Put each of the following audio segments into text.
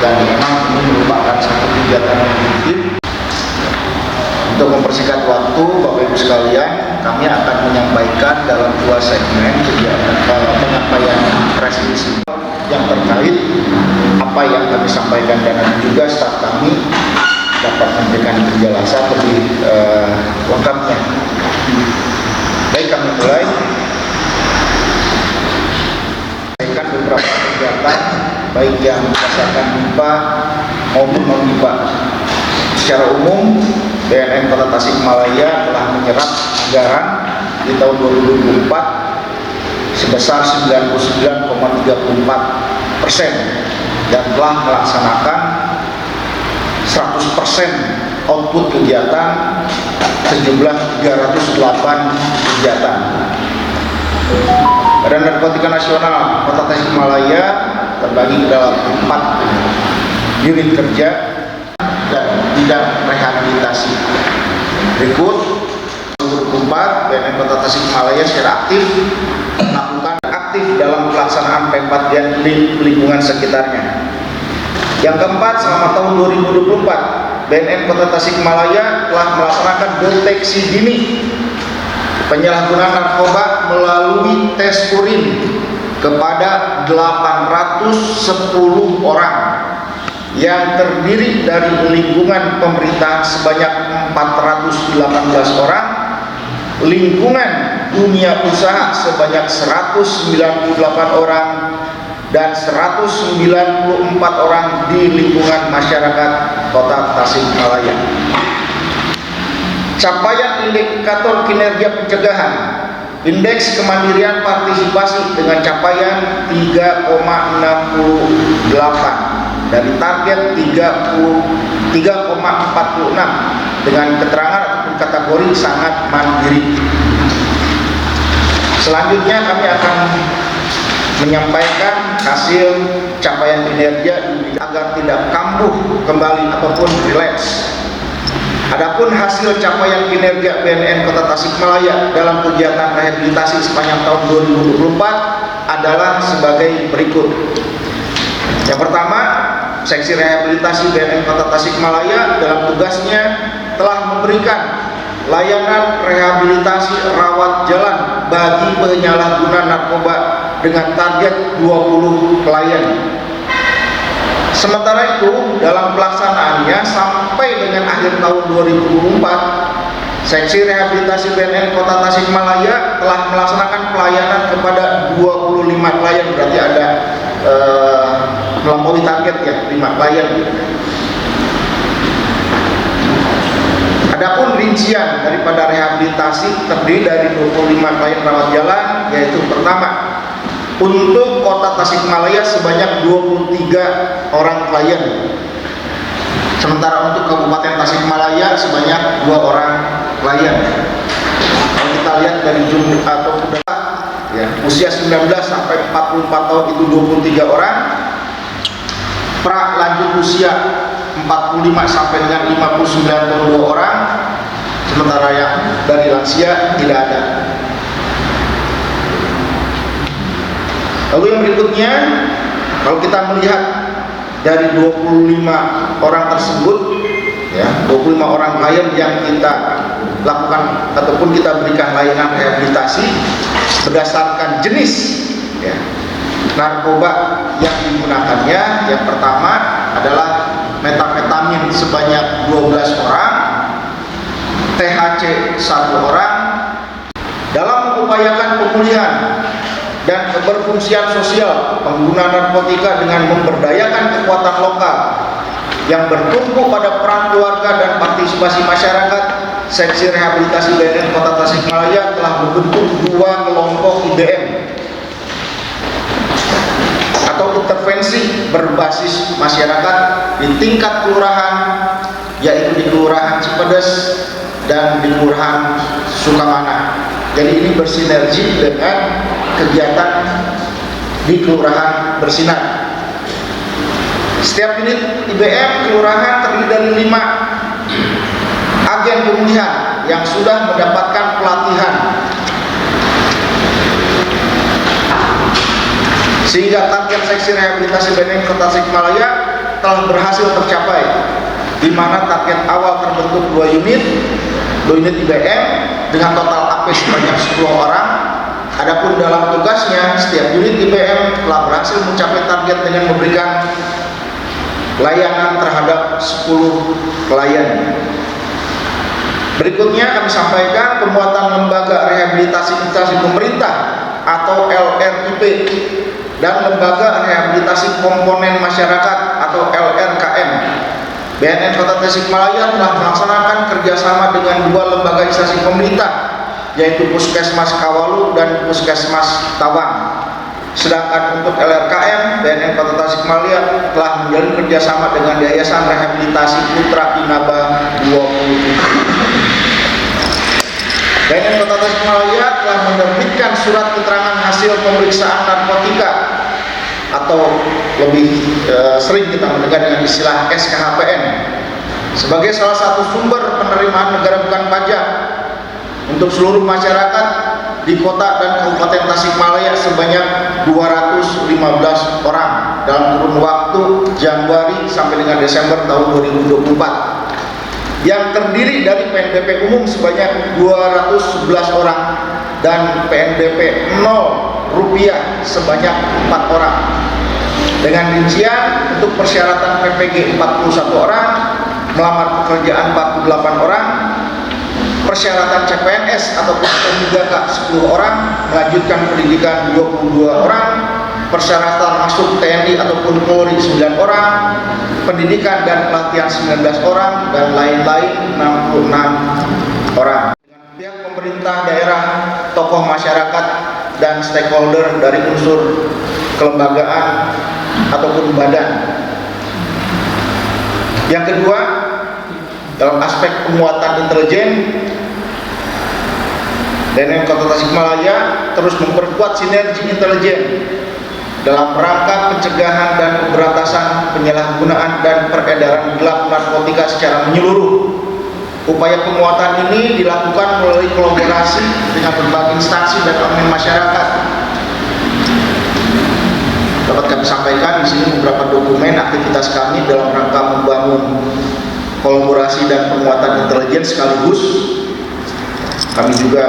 dan memang ini merupakan satu kegiatan yang penting. Untuk mempersingkat waktu, Bapak Ibu sekalian, kami akan menyampaikan dalam 2 segmen kegiatan penyampaian press release yang terkait apa yang kami sampaikan, dan juga staf kami dapat memberikan penjelasan lebih lengkapnya. Baik, kami mulai. Sampaikan beberapa kegiatan baik yang berdasarkan MIPA maupun non-MIPA. Secara umum, BNN Kota Tasikmalaya telah menyerap anggaran di tahun 2024 sebesar 99,34% dan telah melaksanakan 100% output kegiatan sejumlah 308 kegiatan. Badan Narkotika Nasional Kota Tasikmalaya terbagi ke dalam 4 unit kerja dan bidang rehabilitasi. Berikut 2024 BNN Kota Tasikmalaya secara aktif melakukan dalam pelaksanaan pengabdian di lingkungan sekitarnya. Yang keempat, selama tahun 2024 BNN Kota Tasikmalaya telah melaksanakan deteksi dini penyalahgunaan narkoba melalui tes urin kepada 810 orang yang terdiri dari lingkungan pemerintahan sebanyak 418 orang, lingkungan dunia usaha sebanyak 198 orang, dan 194 orang di lingkungan masyarakat Kota Tasikmalaya. Capaian indikator kinerja pencegahan, indeks kemandirian partisipasi dengan capaian 3,68 dari target 3,46 dengan keterangan ataupun kategori sangat mandiri. Selanjutnya kami akan menyampaikan hasil capaian kinerja agar tidak kambuh kembali ataupun relapse. Adapun hasil capaian kinerja BNN Kota Tasikmalaya dalam kegiatan rehabilitasi sepanjang tahun 2024 adalah sebagai berikut. Yang pertama, Seksi Rehabilitasi BNN Kota Tasikmalaya dalam tugasnya telah memberikan layanan rehabilitasi rawat jalan bagi penyalahguna narkoba dengan target 20 klien. Sementara itu, dalam pelaksanaannya sampai dengan akhir tahun 2024, Seksi Rehabilitasi BNN Kota Tasikmalaya telah melaksanakan pelayanan kepada 25 klien, berarti ada melampaui target ya, 5 klien. Adapun rincian daripada rehabilitasi terdiri dari 25 klien rawat jalan, yaitu pertama, untuk Kota Tasikmalaya sebanyak 23 orang klien. Sementara untuk Kabupaten Tasikmalaya sebanyak 2 orang klien. Kalau kita lihat dari jumlah atau ya, usia 19 sampai 44 tahun itu 23 orang. Pra lanjut usia 45 sampai dengan 59 tahun 2 orang. Sementara yang dari lansia tidak ada. Lalu yang berikutnya, kalau kita melihat dari 25 orang tersebut, ya, 25 orang klien yang kita lakukan ataupun kita berikan layanan rehabilitasi berdasarkan jenis ya, narkoba yang digunakannya. Yang pertama adalah metamfetamin sebanyak 12 orang, THC 1 orang. Dalam mengupayakan pemulihan dan keberfungsian sosial pengguna narkotika dengan memberdayakan kekuatan lokal yang bertumpu pada peran keluarga dan partisipasi masyarakat, Seksi Rehabilitasi BNN Kota Tasikmalaya telah membentuk 2 kelompok IBM atau intervensi berbasis masyarakat di tingkat kelurahan, yaitu di Kelurahan Cipedes dan di Kelurahan Sukamana. Jadi ini bersinergi dengan kegiatan di Kelurahan Bersinar. Setiap unit IBM kelurahan terdiri dari 5 agen pemulihan yang sudah mendapatkan pelatihan, sehingga target Seksi Rehabilitasi BNN Kota Tasikmalaya telah berhasil tercapai, di mana target awal terbentuk 2 unit IBM dengan total AP sebanyak 10 orang. Adapun dalam tugasnya, setiap unit IBM telah berhasil mencapai target dengan memberikan layanan terhadap 10 klien. Berikutnya kami sampaikan pembuatan lembaga rehabilitasi instansi pemerintah atau LRIP dan lembaga rehabilitasi komponen masyarakat atau LRKM. BNN Kota Tasikmalaya telah melaksanakan kerjasama dengan 2 lembaga instansi pemerintah, yaitu Puskesmas Kawalu dan Puskesmas Tawang. Sedangkan untuk LRKM, BNN Kota Tasikmalaya telah menjalin kerjasama dengan Yayasan Rehabilitasi Putra Inaba 27. BNN Kota Tasikmalaya telah menerbitkan surat keterangan hasil pemeriksaan narkotika atau lebih sering kita mendengar dengan istilah SKHPN sebagai salah satu sumber penerimaan negara bukan pajak untuk seluruh masyarakat di kota dan Kabupaten Tasikmalaya sebanyak 215 orang dalam kurun waktu Januari sampai dengan Desember tahun 2024, yang terdiri dari PNBP umum sebanyak 211 orang dan PNBP 0 rupiah sebanyak 4 orang. Dengan rincian untuk persyaratan PPG 41 orang, melamar pekerjaan 48 orang, persyaratan CPNS atau P3K 10 orang, melanjutkan pendidikan 22 orang, persyaratan masuk TNI ataupun Polri 9 orang, pendidikan dan pelatihan 19 orang, dan lain-lain 66 orang. Dengan pihak pemerintah daerah, tokoh masyarakat, dan stakeholder dari unsur kelembagaan ataupun badan. Yang kedua, dalam aspek penguatan intelijen, BNN Kota Tasikmalaya terus memperkuat sinergi intelijen dalam rangka pencegahan dan pemberantasan penyalahgunaan dan peredaran gelap narkotika secara menyeluruh. Upaya penguatan ini dilakukan melalui kolaborasi dengan berbagai instansi dan elemen masyarakat. Dapat kami sampaikan di sini beberapa dokumen aktivitas kami dalam rangka membangun kolaborasi dan penguatan intelijen, sekaligus kami juga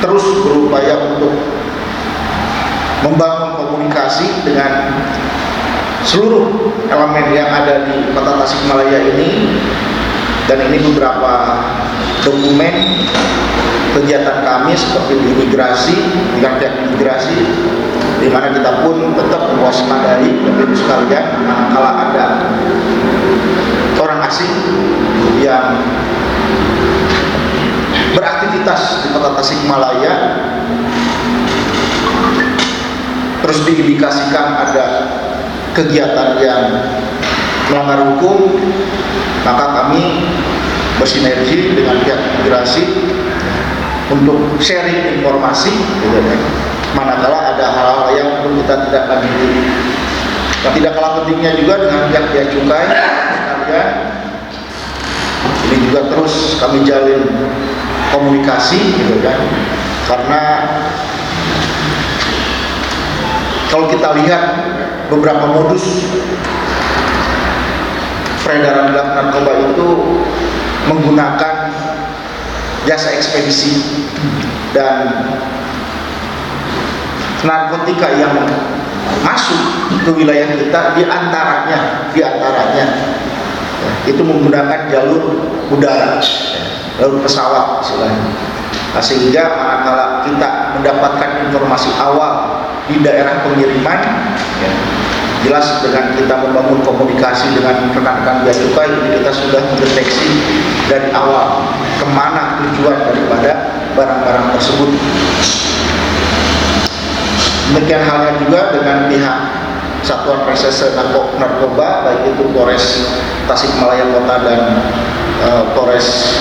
terus berupaya untuk membangun komunikasi dengan seluruh elemen yang ada di Kota Tasikmalaya ini. Dan ini beberapa dokumen kegiatan kami seperti di imigrasi, dengan pihak imigrasi, di mana kita pun tetap mewaspadai Bapak Ibu sekalian manakala ada orang asing yang beraktivitas di Kota Tasikmalaya, terus diindikasikan ada kegiatan yang melanggar hukum, maka kami bersinergi dengan pihak imigrasi untuk sharing informasi, gitu kan. Manakala ada hal-hal yang perlu kita tidak lanjuti. Dan tidak kalah pentingnya juga dengan pihak bea cukai sekalian, ini juga terus kami jalin komunikasi, gitu kan. Karena kalau kita lihat beberapa modus peredaran gelap narkoba itu menggunakan jasa ekspedisi dan narkotika yang masuk ke wilayah kita diantaranya itu menggunakan jalur udara, jalur pesawat istilahnya. Nah, sehingga manakala kita mendapatkan informasi awal di daerah pengiriman, ya, jelas dengan kita membangun komunikasi dengan rekan-rekan bea cukai, kita sudah mendeteksi dari awal kemana tujuan daripada barang-barang tersebut. Demikian halnya juga dengan pihak Satuan Reserse Narkoba, baik itu Polres Tasikmalaya Kota dan Polres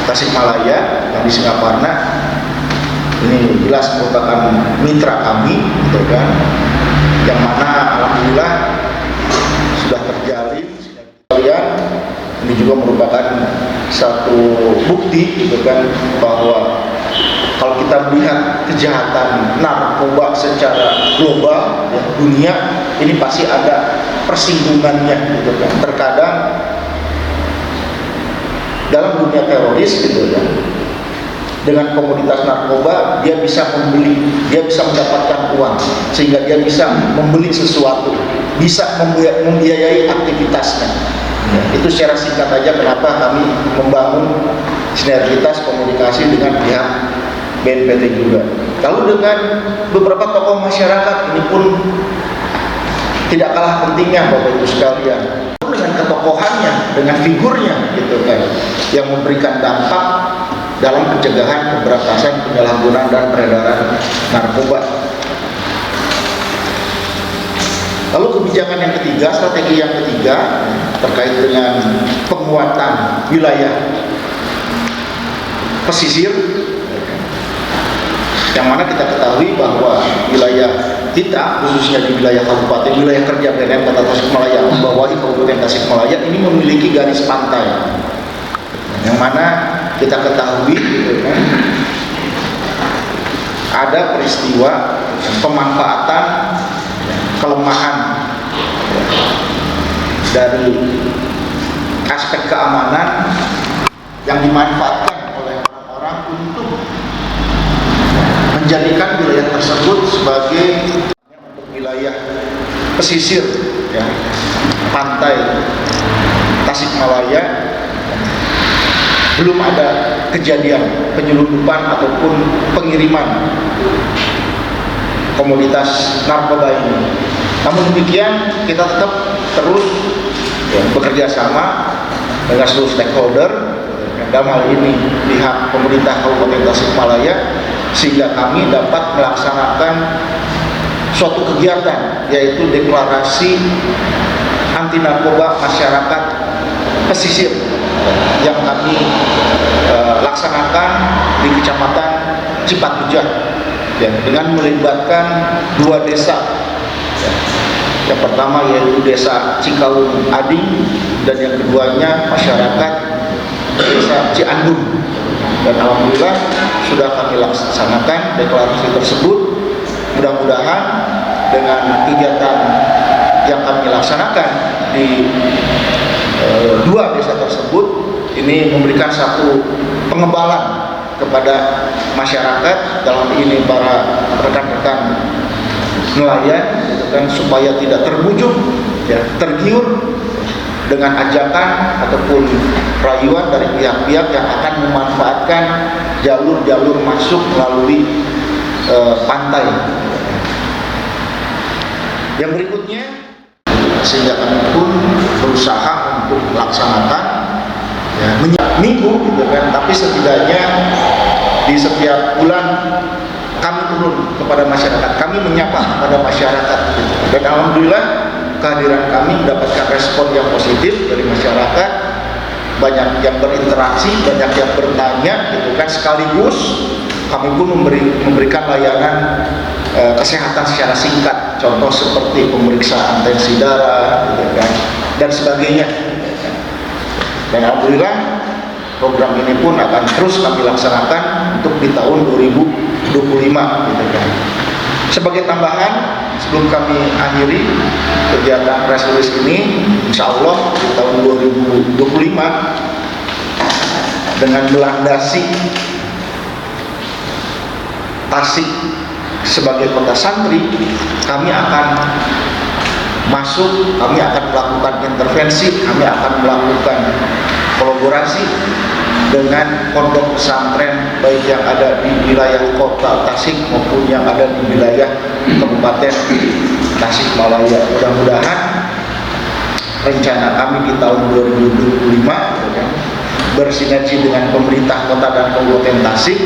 Tasikmalaya yang di Singaparna. Ini jelas merupakan mitra kami, gitu kan, yang mana alhamdulillah sudah terjalin sinergi. Ini juga merupakan satu bukti, gitu kan, bahwa kalau kita melihat kejahatan narkoba secara global, ya, dunia, ini pasti ada persinggungannya gitu kan. Terkadang dalam dunia teroris gitu kan, dengan komoditas narkoba dia bisa membeli, dia bisa mendapatkan uang sehingga dia bisa membeli sesuatu, bisa membiayai aktivitasnya. Itu secara singkat aja kenapa kami membangun sinergitas komunikasi dengan pihak BNPT juga. Lalu dengan beberapa tokoh masyarakat ini pun tidak kalah pentingnya Bapak Ibu sekalian, dengan ketokohannya, dengan figurnya gitu kan, yang memberikan dampak dalam pencegahan, pemberantasan penyalahgunaan dan peredaran narkoba. Lalu kebijakan yang ketiga, strategi yang ketiga terkait dengan penguatan wilayah pesisir, yang mana kita ketahui bahwa wilayah kita, khususnya di wilayah kabupaten, wilayah kerja BNN Kota Tasikmalaya membawahi Kabupaten Tasikmalaya ini memiliki garis pantai, yang mana kita ketahui gitu kan, ada peristiwa pemanfaatan kelemahan dari aspek keamanan yang dimanfaatkan oleh orang-orang untuk menjadikan wilayah tersebut sebagai untuk wilayah pesisir ya, pantai Tasikmalaya. Belum ada kejadian penyelundupan ataupun pengiriman komoditas narkoba ini. Namun demikian kita tetap terus ya, bekerja sama dengan seluruh stakeholder, dalam hal ini pihak pemerintah Kabupaten Tasikmalaya, sehingga kami dapat melaksanakan suatu kegiatan, yaitu deklarasi anti narkoba masyarakat pesisir yang kami laksanakan di Kecamatan Cipatujah ya, dengan melibatkan 2 desa ya. Yang pertama yaitu Desa Cikaung Ading, dan yang keduanya masyarakat Desa Ciandum. Dan alhamdulillah sudah kami laksanakan deklarasi tersebut. Mudah-mudahan dengan kegiatan yang kami laksanakan di 2 desa tersebut ini memberikan satu pengembalan kepada masyarakat, dalam ini para rekan-rekan nelayan gitu kan, supaya tidak terbujuk ya, tergiur dengan ajakan ataupun rayuan dari pihak-pihak yang akan memanfaatkan jalur-jalur masuk melalui pantai. Yang berikutnya, sehingga kami pun berusaha untuk melaksanakan ya, minggu gitu kan, tapi setidaknya di setiap bulan kami turun kepada masyarakat, kami menyapa kepada masyarakat gitu. Dan alhamdulillah kehadiran kami mendapatkan respon yang positif dari masyarakat, banyak yang berinteraksi, banyak yang bertanya gitu kan, sekaligus kami pun memberikan layanan kesehatan secara singkat, contoh seperti pemeriksaan tensi darah gitu kan, dan sebagainya. Dan alhamdulillah program ini pun akan terus kami laksanakan untuk di tahun 2025 gitu kan. Sebagai tambahan, sebelum kami akhiri kegiatan press release ini, insya Allah di tahun 2025 dengan melandasi Tasik sebagai kota santri, kami akan masuk, kami akan melakukan intervensi, kami akan melakukan kolaborasi dengan pondok pesantren baik yang ada di wilayah kota Tasik maupun yang ada di wilayah Kabupaten Tasikmalaya. Mudah-mudahan rencana kami di tahun 2025 ya, bersinergi dengan pemerintah kota dan Kabupaten Tasik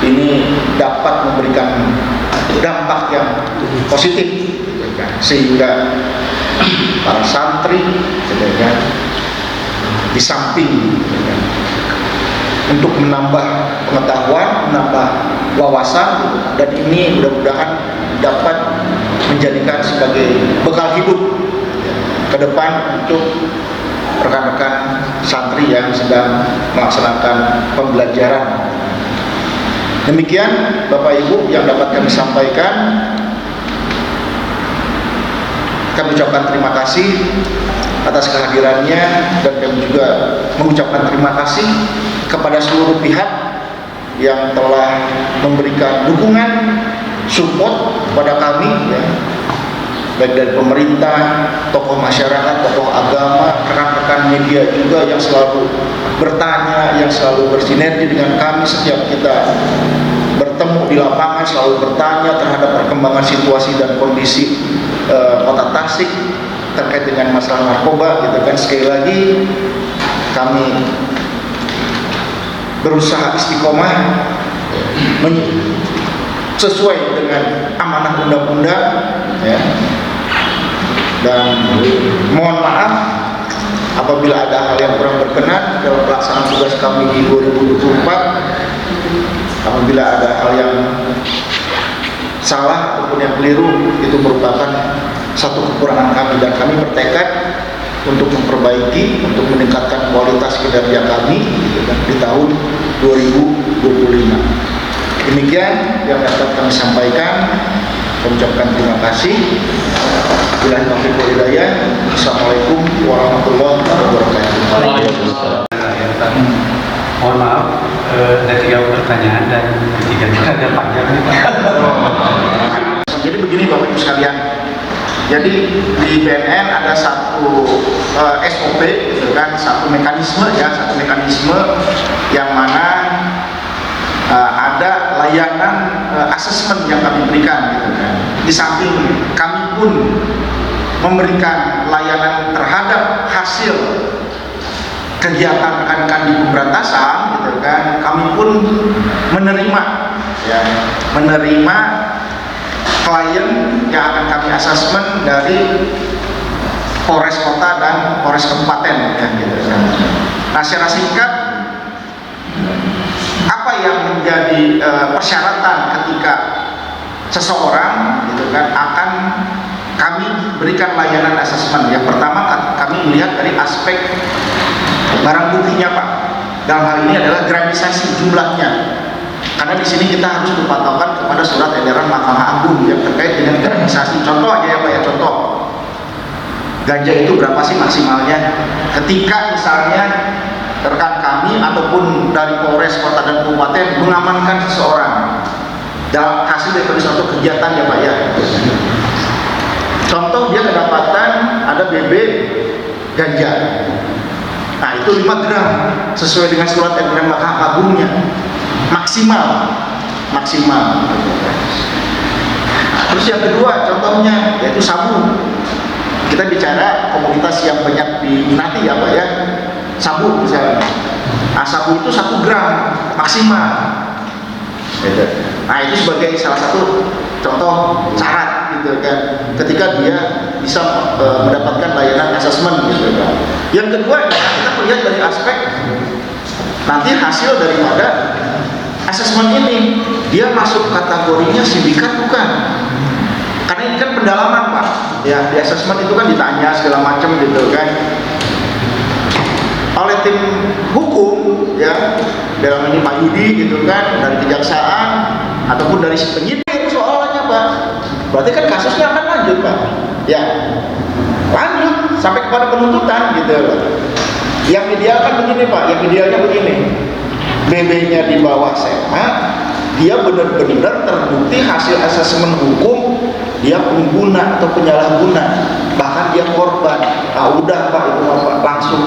ini dapat memberikan dampak yang positif ya, sehingga para santri ya, di samping ya, untuk menambah pengetahuan, menambah wawasan, dan ini mudah-mudahan dapat menjadikan sebagai bekal hidup ke depan untuk rekan-rekan santri yang sedang melaksanakan pembelajaran. Demikian Bapak Ibu yang dapat kami sampaikan. kami ucapkan terima kasih atas kehadirannya, dan kami juga mengucapkan terima kasih kepada seluruh pihak yang telah memberikan dukungan, support kepada kami, ya, baik dari pemerintah, tokoh masyarakat, tokoh agama, rekan-rekan media juga yang selalu bertanya, yang selalu bersinergi dengan kami setiap kita bertemu di lapangan, selalu bertanya terhadap perkembangan situasi dan kondisi Kota Tasik terkait dengan masalah narkoba, gitu kan. Sekali lagi kami berusaha istiqomah sesuai dengan amanah undang-undang, ya. Dan mohon maaf apabila ada hal yang kurang berkenan dalam pelaksanaan tugas kami di 2024, apabila ada hal yang salah ataupun yang keliru, itu merupakan satu kekurangan kami, dan kami bertekad untuk memperbaiki, untuk meningkatkan kualitas kinerja kami di tahun 2025. Demikian yang dapat kami sampaikan. Mengucapkan terima kasih. Bila taufiq wal hidayah. Assalamualaikum warahmatullahi wabarakatuh. Mohon maaf, ada 3 pertanyaan dan 3 ada panjang nih Pak. Jadi begini Bapak Ibu sekalian. Jadi di BNN ada satu SOP, gitu kan, satu mekanisme yang mana ada layanan asesmen yang kami berikan, gitu kan. Di samping kami pun memberikan layanan terhadap hasil kegiatan rekan-rekan di pemberantasan, gitu kan, kami pun menerima, ya, klien yang akan kami asesmen dari Polres Kota dan Polres Kabupaten, kan, gitu kan. Nah, secara singkat, apa yang menjadi persyaratan ketika seseorang, gitu kan, akan kami berikan layanan asesmen? Yang pertama, kami melihat dari aspek barang buktinya, Pak. Dalam hal ini adalah gramisasi jumlahnya. Karena di sini kita harus berpatokan kepada surat edaran Mahkamah Agung yang terkait dengan gramisasi. Contoh aja ya Pak ya, contoh. Ganja itu berapa sih maksimalnya? Ketika misalnya rekan kami ataupun dari Polres Kota dan Kabupaten mengamankan seseorang dalam hasil dari suatu kegiatan ya Pak ya. Contoh, dia kedapatan ada BB ganja. Nah, itu 5 gram sesuai dengan surat edaran Mahkamah Agungnya. Maksimal. Terus yang kedua contohnya yaitu sabu. Kita bicara komoditas yang banyak diminati ya Pak ya, sabu misalnya. Nah, sabu itu 1 gram maksimal. Nah, itu sebagai salah satu contoh syarat, gitu kan, ketika dia bisa mendapatkan layanan asesmen, gitu kan. Yang kedua kita melihat dari aspek nanti hasil daripada asesmen ini, dia masuk kategorinya sindikat bukan? Karena ini kan pendalaman Pak. Ya, di asesmen itu kan ditanya segala macam, gitu kan, oleh tim hukum, ya, dalam ini Pak Yudi, gitu kan, dari kejaksaan ataupun dari si penyidik soalnya Pak. Berarti kan kasusnya akan lanjut Pak. Ya, lanjut sampai kepada penuntutan, gitu. Yang ideal kan begini Pak, yang idealnya begini. BB-nya di bawah SMA, dia benar-benar terbukti hasil asesmen hukum dia pengguna atau penyalahguna, bahkan dia korban. Nah, udah Pak, itu Pak, langsung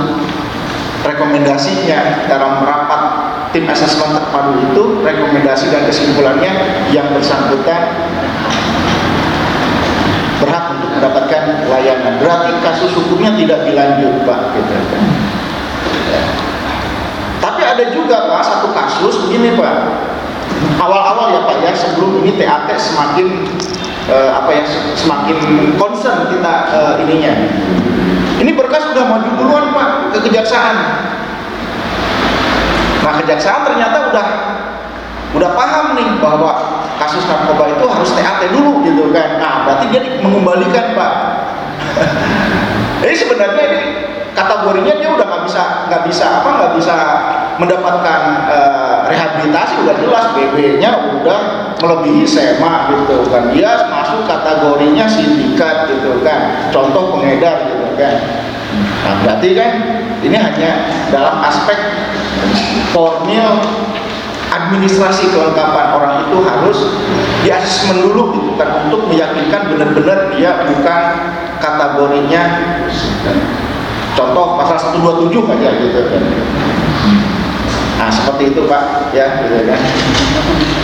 rekomendasinya dalam rapat tim asesmen terpadu itu, rekomendasi dan kesimpulannya yang bersangkutan berhak untuk mendapatkan layanan. Berarti kasus hukumnya tidak dilanjut Pak, gitu kan. Tapi ada juga Pak satu kasus begini Pak, awal-awal ya Pak ya, sebelum ini TAT semakin semakin concern kita ininya. Ini berkas sudah maju duluan Pak ke kejaksaan. Nah, kejaksaan ternyata udah paham nih bahwa kasus narkoba itu harus TAT dulu, gitu kan. Nah, berarti dia mengembalikan Pak. Jadi sebenarnya ini kategorinya dia udah nggak bisa mendapatkan rehabilitasi, udah jelas BB-nya udah melebihi SMA, gitu kan. Dia masuk kategori kategorinya sindikat gitu kan, contoh pengedar gitu kan. Nah, berarti kan ini hanya dalam aspek formil administrasi kelengkapan orang itu harus di asesmen dulu gitu kan, untuk meyakinkan benar-benar dia bukan kategorinya contoh pasal 127 aja gitu kan. Nah seperti itu Pak ya gitu kan.